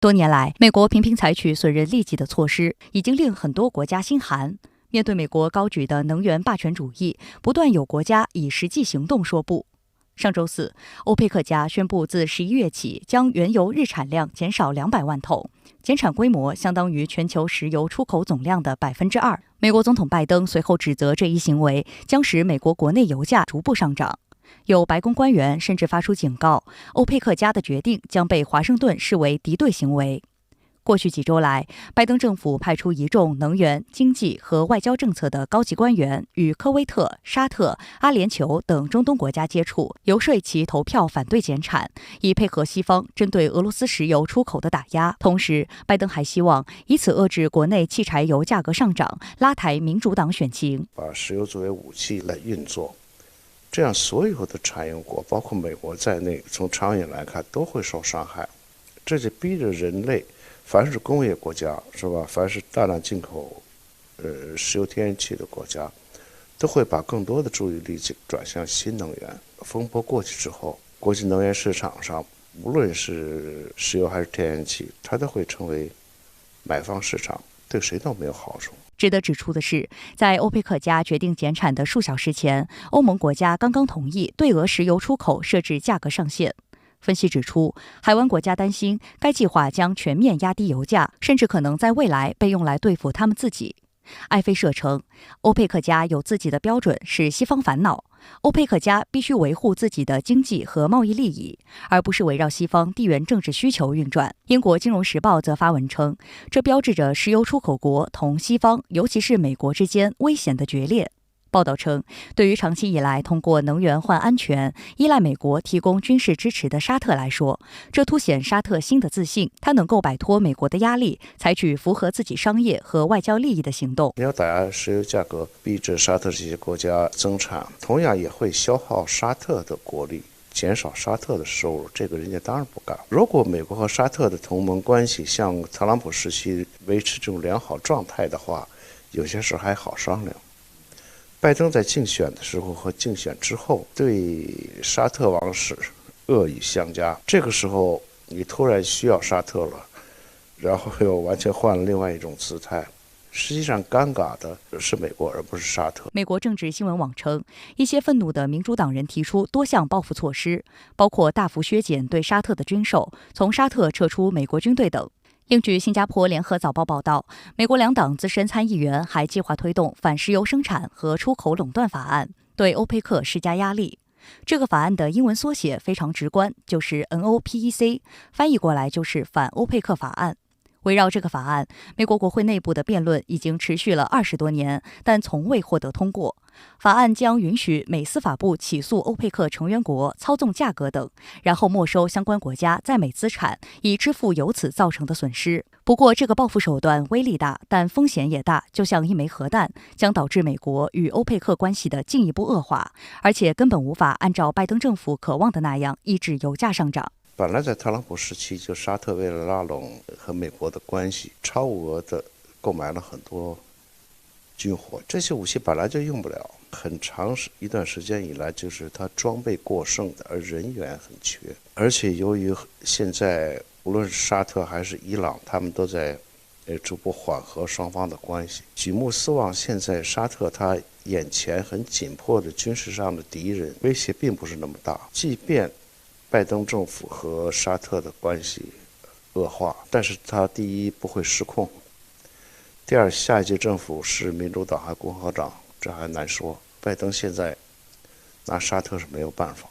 多年来，美国频频采取损人利己的措施，已经令很多国家心寒。面对美国高举的能源霸权主义，不断有国家以实际行动说不。上周四，欧佩克家宣布自11月起将原油日产量减少200万桶，减产规模相当于全球石油出口总量的2%。美国总统拜登随后指责这一行为将使美国国内油价逐步上涨。有白宫官员甚至发出警告，欧佩克家的决定将被华盛顿视为敌对行为。过去几周来，拜登政府派出一众能源、经济和外交政策的高级官员，与科威特、沙特、阿联酋等中东国家接触，游说其投票反对减产，以配合西方针对俄罗斯石油出口的打压。同时，拜登还希望以此遏制国内汽柴油价格上涨，拉抬民主党选情。把石油作为武器来运作，这样所有的产油国，包括美国在内，从长远来看都会受伤害。这就逼着人类，凡是工业国家，是吧？凡是大量进口石油天然气的国家，都会把更多的注意力转向新能源。风波过去之后，国际能源市场上，无论是石油还是天然气，它都会成为买方市场，对谁都没有好处。值得指出的是，在欧佩克家决定减产的数小时前，欧盟国家刚刚同意对俄石油出口设置价格上限。分析指出，海湾国家担心该计划将全面压低油价，甚至可能在未来被用来对付他们自己。埃菲社称，欧佩克家有自己的标准，使西方烦恼。欧佩克家必须维护自己的经济和贸易利益，而不是围绕西方地缘政治需求运转。英国金融时报则发文称，这标志着石油出口国同西方，尤其是美国之间危险的决裂。报道称，对于长期以来通过能源换安全、依赖美国提供军事支持的沙特来说，这凸显沙特新的自信，他能够摆脱美国的压力，采取符合自己商业和外交利益的行动。你要打压石油价格，逼着沙特这些国家增产，同样也会消耗沙特的国力，减少沙特的收入，这个人家当然不干。如果美国和沙特的同盟关系像特朗普时期维持这种良好状态的话，有些事还好商量。拜登在竞选的时候和竞选之后对沙特王室恶语相加，这个时候你突然需要沙特了，然后又完全换了另外一种姿态，实际上尴尬的是美国而不是沙特。美国政治新闻网称，一些愤怒的民主党人提出多项报复措施，包括大幅削减对沙特的军售，从沙特撤出美国军队等。另据新加坡联合早报报道，美国两党资深参议员还计划推动反石油生产和出口垄断法案，对欧佩克施加压力。这个法案的英文缩写非常直观，就是 NOPEC， 翻译过来就是反欧佩克法案。围绕这个法案，美国国会内部的辩论已经持续了20多年，但从未获得通过。法案将允许美司法部起诉欧佩克成员国操纵价格等，然后没收相关国家在美资产，以支付由此造成的损失。不过，这个报复手段威力大，但风险也大，就像一枚核弹，将导致美国与欧佩克关系的进一步恶化，而且根本无法按照拜登政府渴望的那样抑制油价上涨。本来在特朗普时期，就沙特为了拉拢和美国的关系，超额的购买了很多军火，这些武器本来就用不了，很长一段时间以来，就是它装备过剩的，而人员很缺。而且由于现在无论是沙特还是伊朗，他们都在逐步缓和双方的关系。举目四望，现在沙特它眼前很紧迫的军事上的敌人威胁并不是那么大，即便拜登政府和沙特的关系恶化，但是他第一不会失控，第二下一届政府是民主党还是共和党，这还难说。拜登现在拿沙特是没有办法。